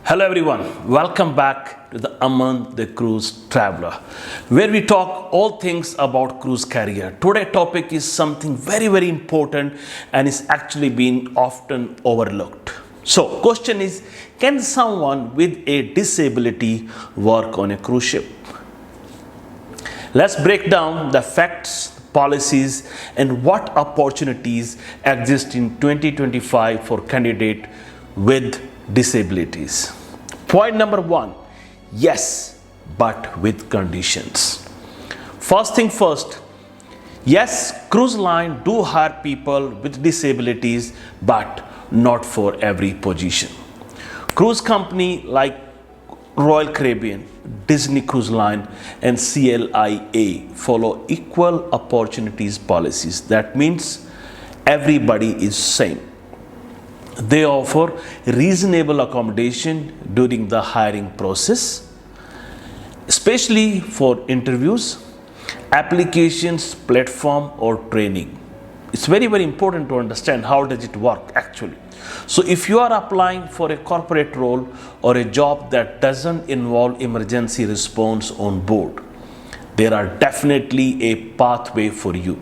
Hello everyone, welcome back to the Aman the Cruise Traveler, where we talk all things about cruise career. Today's topic is something very important and is actually being often overlooked. So, question is, can someone with a disability work on a cruise ship? Let's break down the facts, policies, and what opportunities exist in 2025 for candidates with disabilities. Point number one, yes, but with conditions. First thing first, yes, cruise line do hire people with disabilities, but not for every position. Cruise company like Royal Caribbean, Disney Cruise Line, and CLIA follow equal opportunities policies. That means everybody is same. They offer reasonable accommodation during the hiring process, especially for interviews, applications, platform, or training. It's very important to understand how does it work actually. So if you are applying for a corporate role or a job that doesn't involve emergency response on board, there are definitely a pathway for you.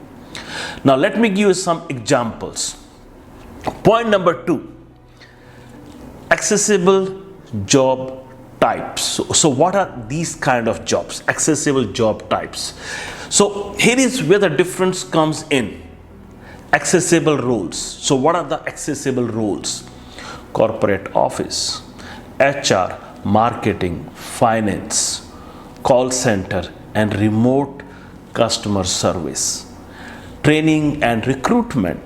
Now let me give you some examples. Point number two, accessible job types. So what are these kind of jobs? Accessible job types. So here is where the difference comes in. Accessible roles. So what are the accessible roles? Corporate office, HR, marketing, finance, call center, and remote customer service, training and recruitment.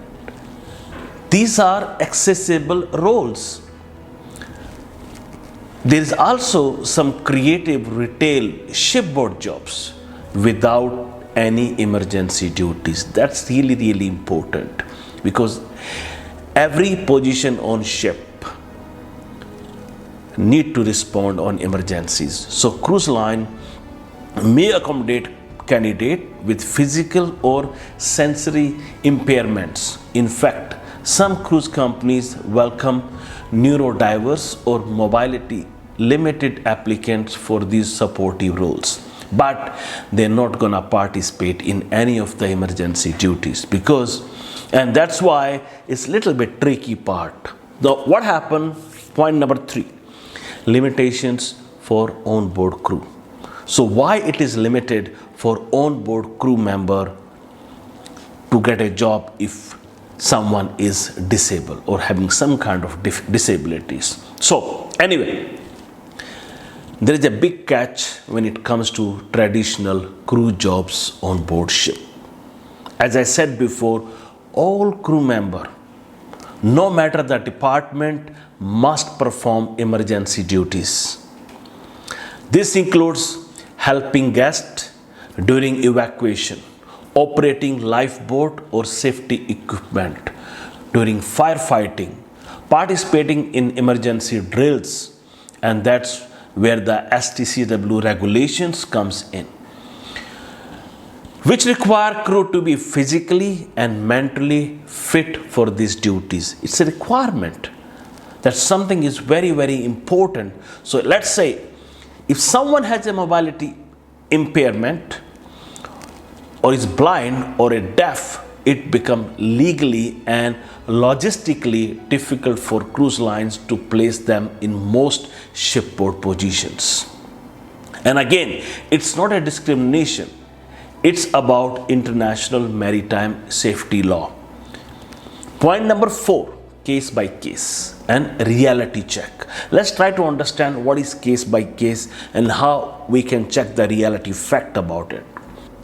These are accessible roles. There is also some creative retail shipboard jobs without any emergency duties. That's really important because every position on ship need to respond on emergencies. So cruise line may accommodate candidate with physical or sensory impairments. In fact, some cruise companies welcome neurodiverse or mobility limited applicants for these supportive roles, but they're not gonna participate in any of the emergency duties and that's why it's a little bit tricky part. Now what happened? Point number three, limitations for on-board crew. So why it is limited for on-board crew member to get a job if someone is disabled or having some kind of disabilities? So anyway, there is a big catch when it comes to traditional crew jobs on board ship. As I said before, all crew member, no matter the department, must perform emergency duties. This includes helping guests during evacuation, operating lifeboat or safety equipment during firefighting, participating in emergency drills, and that's where the STCW regulations comes in, which require crew to be physically and mentally fit for these duties. It's a requirement. That something is very important. So let's say if someone has a mobility impairment or is blind or a deaf, it becomes legally and logistically difficult for cruise lines to place them in most shipboard positions. And again, it's not a discrimination. It's about international maritime safety law. Point number four, case by case and reality check. Let's try to understand what is case by case and how we can check the reality fact about it.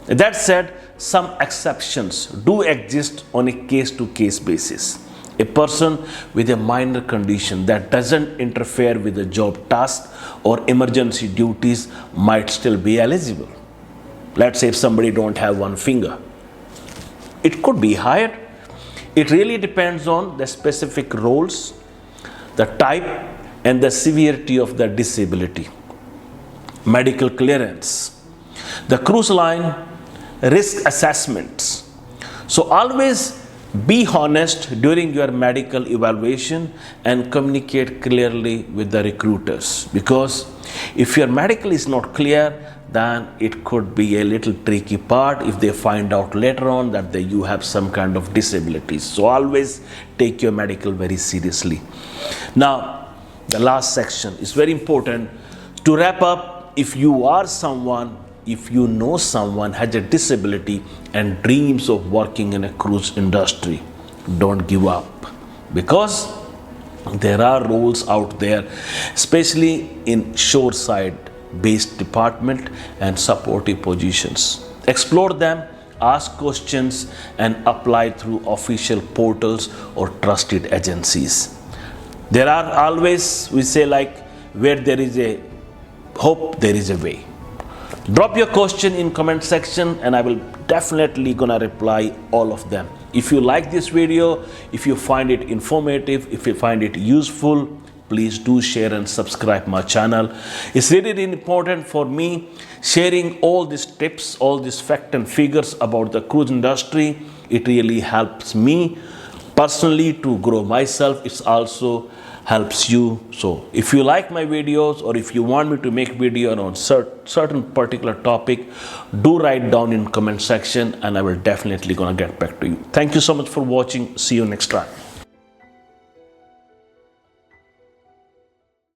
That said, some exceptions do exist on a case-to-case basis. A person with a minor condition that doesn't interfere with the job task or emergency duties might still be eligible. Let's say if somebody don't have one finger, it could be hired. It really depends on the specific roles, the type, and the severity of the disability. Medical clearance, the cruise line risk assessments. So always Be honest during your medical evaluation and communicate clearly with the recruiters, because if your medical is not clear, then it could be a little tricky part if they find out later on that you have some kind of disabilities. So always take your medical very seriously. Now, the last section is very important. To wrap up, if you know someone has a disability and dreams of working in a cruise industry, don't give up, because there are roles out there, especially in shoreside based department and supportive positions. Explore them, ask questions, and apply through official portals or trusted agencies. There are always, we say, like, where there is a hope, there is a way. Drop your question in comment section and I will definitely gonna reply all of them. If you like this video, if you find it informative, if you find it useful, please do share and subscribe my channel. It's really important for me sharing all these tips, all these facts and figures about the cruise industry. It really helps me personally to grow myself. It's also helps you. So if you like my videos, or if you want me to make video on certain particular topic, do write down in comment section and I will definitely gonna get back to you. Thank you so much for watching. See you next time.